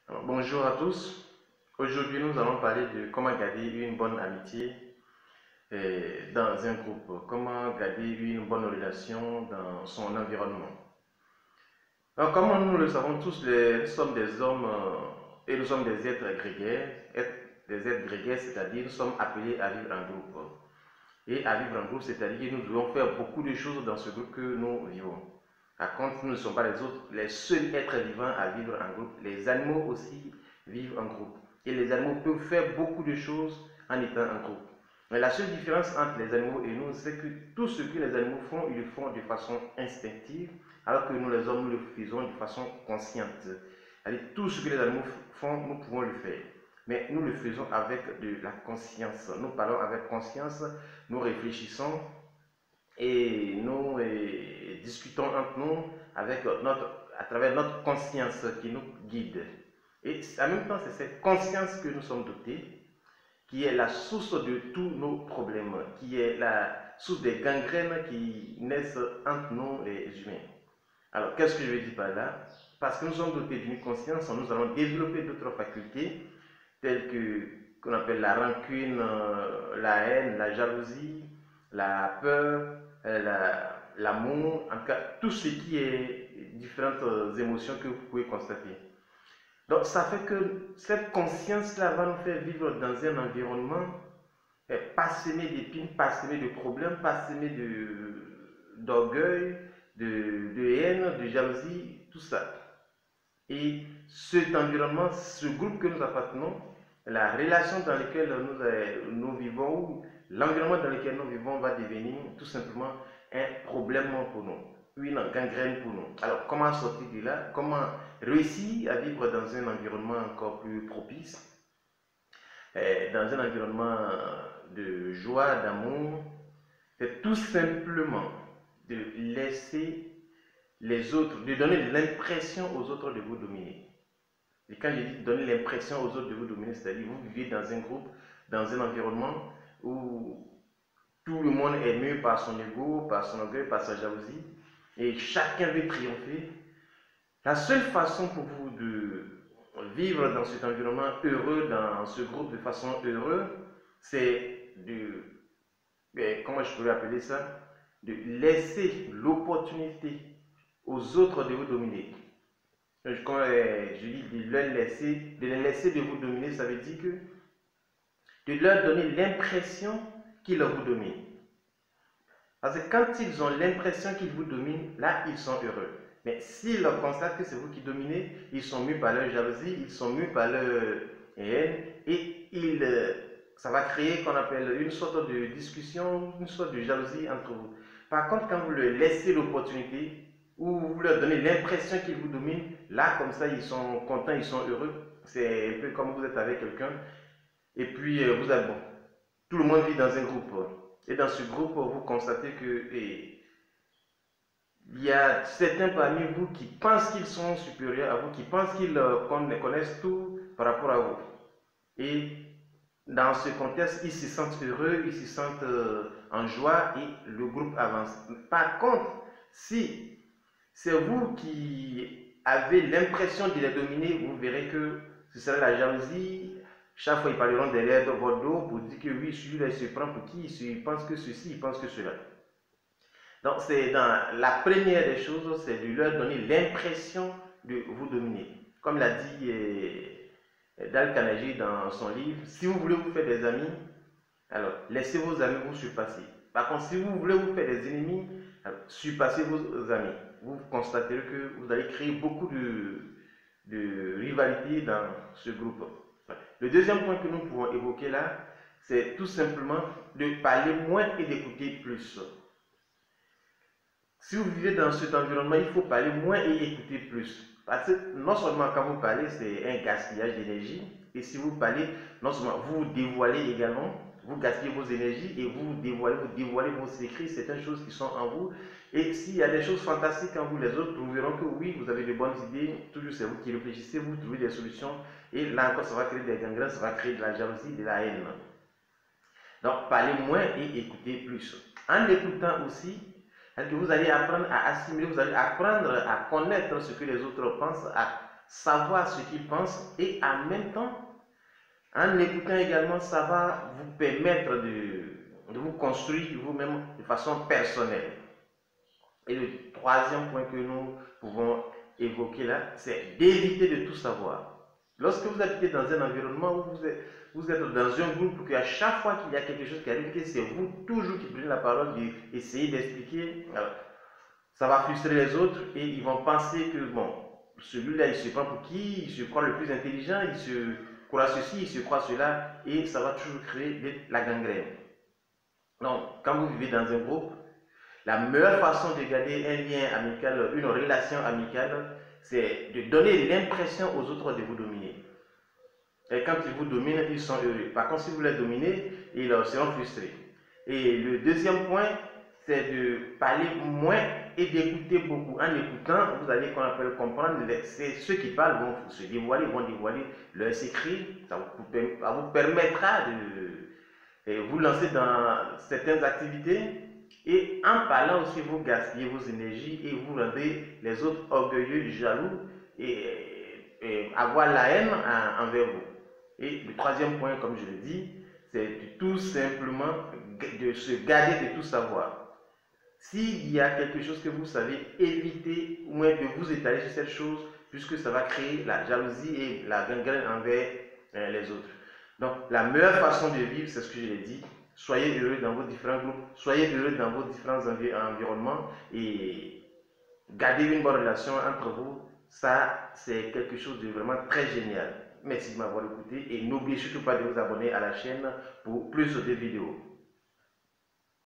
Alors, bonjour à tous. Aujourd'hui, nous allons parler de comment garder une bonne amitié dans un groupe, comment garder une bonne relation dans son environnement. Alors, comme nous le savons tous, nous sommes des hommes et nous sommes des êtres grégaires. Des êtres grégaires, c'est-à-dire nous sommes appelés à vivre en groupe. Et à vivre en groupe, c'est-à-dire que nous devons faire beaucoup de choses dans ce groupe que nous vivons. Par contre, nous ne sommes pas les seuls êtres vivants à vivre en groupe. Les animaux aussi vivent en groupe. Et les animaux peuvent faire beaucoup de choses en étant en groupe. Mais la seule différence entre les animaux et nous, c'est que tout ce que les animaux font, ils le font de façon instinctive, alors que nous, les hommes, nous le faisons de façon consciente. C'est-à-dire, tout ce que les animaux font, nous pouvons le faire. Mais nous le faisons avec de la conscience. Nous parlons avec conscience, nous réfléchissons et nous discutons entre nous à travers notre conscience qui nous guide. Et en même temps, c'est cette conscience que nous sommes dotés qui est la source de tous nos problèmes, qui est la source des gangrènes qui naissent entre nous les humains. Alors, qu'est-ce que je veux dire par là? Parce que nous sommes dotés d'une conscience, nous allons développer d'autres facultés telles que qu'on appelle la rancune, la haine, la jalousie, la peur, l'amour, en tout cas tout ce qui est différentes émotions que vous pouvez constater. Donc ça fait que cette conscience-là va nous faire vivre dans un environnement parsemé d'épines, parsemé de problèmes, parsemé d'orgueil, de haine, de jalousie, tout ça. Et cet environnement, ce groupe que nous appartenons, la relation dans laquelle nous vivons, ou l'environnement dans lequel nous vivons va devenir tout simplement un problème pour nous, une gangrène pour nous. Alors, comment sortir de là? Comment réussir à vivre dans un environnement encore plus propice, dans un environnement de joie, d'amour? C'est tout simplement de laisser les autres, de donner l'impression aux autres de vous dominer. Et quand je dis donner l'impression aux autres de vous dominer, c'est-à-dire vous vivez dans un groupe, dans un environnement où tout le monde est mu par son ego, par son orgueil, par sa jalousie, et chacun veut triompher. La seule façon pour vous de vivre dans cet environnement heureux, dans ce groupe de façon heureuse, c'est de, comment je pourrais appeler ça, de laisser l'opportunité aux autres de vous dominer. Quand je dis de les laisser de vous dominer, ça veut dire que de leur donner l'impression qu'ils vous dominent. Parce que quand ils ont l'impression qu'ils vous dominent, là, ils sont heureux. Mais s'ils constatent que c'est vous qui dominez, ils sont mus par leur jalousie, ils sont mus par leur haine, et ça va créer qu'on appelle une sorte de discussion, une sorte de jalousie entre vous. Par contre, quand vous leur laissez l'opportunité, ou vous leur donnez l'impression qu'ils vous dominent, là, comme ça, ils sont contents, ils sont heureux. C'est un peu comme vous êtes avec quelqu'un, et puis vous êtes bon. Tout le monde vit dans un groupe. Et dans ce groupe, vous constatez que il y a certains parmi vous qui pensent qu'ils sont supérieurs à vous, qui pensent qu'ils connaissent tout par rapport à vous. Et dans ce contexte, ils se sentent heureux, ils se sentent en joie et le groupe avance. Par contre, si c'est vous qui avez l'impression de les dominer, vous verrez que ce sera la jalousie. Chaque fois, ils parleront derrière de votre dos pour dire que oui, celui-là, il se prend pour qui, il pense que ceci, il pense que cela. Donc, c'est dans la première des choses, c'est de leur donner l'impression de vous dominer. Comme l'a dit Dale Carnegie dans son livre, si vous voulez vous faire des amis, alors laissez vos amis vous surpasser. Par contre, si vous voulez vous faire des ennemis, surpassez vos amis. Vous constaterez que vous allez créer beaucoup de rivalité dans ce groupe. Le deuxième point que nous pouvons évoquer là, c'est tout simplement de parler moins et d'écouter plus. Si vous vivez dans cet environnement, il faut parler moins et écouter plus. Parce que non seulement quand vous parlez, c'est un gaspillage d'énergie, et si vous parlez, non seulement vous vous dévoilez également, vous gaspillez vos énergies et vous dévoilez vos secrets, certaines choses qui sont en vous. Et s'il y a des choses fantastiques en vous, les autres trouveront que oui, vous avez de bonnes idées, toujours c'est vous qui réfléchissez, vous trouvez des solutions, et là encore, ça va créer des gangrènes, ça va créer de la jalousie, de la haine. Donc, parlez moins et écoutez plus. En écoutant aussi, que vous allez apprendre à assimiler, vous allez apprendre à connaître ce que les autres pensent, à savoir ce qu'ils pensent et en même temps, en écoutant également, ça va vous permettre de vous construire vous-même de façon personnelle. Et le troisième point que nous pouvons évoquer là, c'est d'éviter de tout savoir. Lorsque vous habitez dans un environnement où vous êtes dans un groupe, qu'à chaque fois qu'il y a quelque chose qui arrive, que c'est vous toujours qui prenez la parole, d'essayer d'expliquer, ça va frustrer les autres et ils vont penser que bon, celui-là il se prend pour qui, il se croit le plus intelligent, il se croit ceci, il se croit cela, et ça va toujours créer de la gangrène. Donc, quand vous vivez dans un groupe, la meilleure façon de garder un lien amical, une relation amicale, c'est de donner l'impression aux autres de vous dominer. Et quand ils vous dominent, ils sont heureux. Par contre, si vous les dominez, ils seront frustrés. Et le deuxième point, c'est de parler moins et d'écouter beaucoup. En écoutant, vous allez comprendre, c'est ceux qui parlent vont se dévoiler, vont dévoiler leurs secrets. Ça vous permettra de vous lancer dans certaines activités. Et en parlant aussi, vous gaspillez vos énergies et vous rendez les autres orgueilleux, jaloux et avoir la haine envers vous. Et le troisième point, comme je le dis, c'est tout simplement de se garder de tout savoir. S'il y a quelque chose que vous savez, évitez ou même de vous étaler sur cette chose, puisque ça va créer la jalousie et la gangrène envers les autres. Donc, la meilleure façon de vivre, c'est ce que je l'ai dit. Soyez heureux dans vos différents groupes, soyez heureux dans vos différents environnements et gardez une bonne relation entre vous. Ça, c'est quelque chose de vraiment très génial. Merci de m'avoir écouté et n'oubliez surtout pas de vous abonner à la chaîne pour plus de vidéos.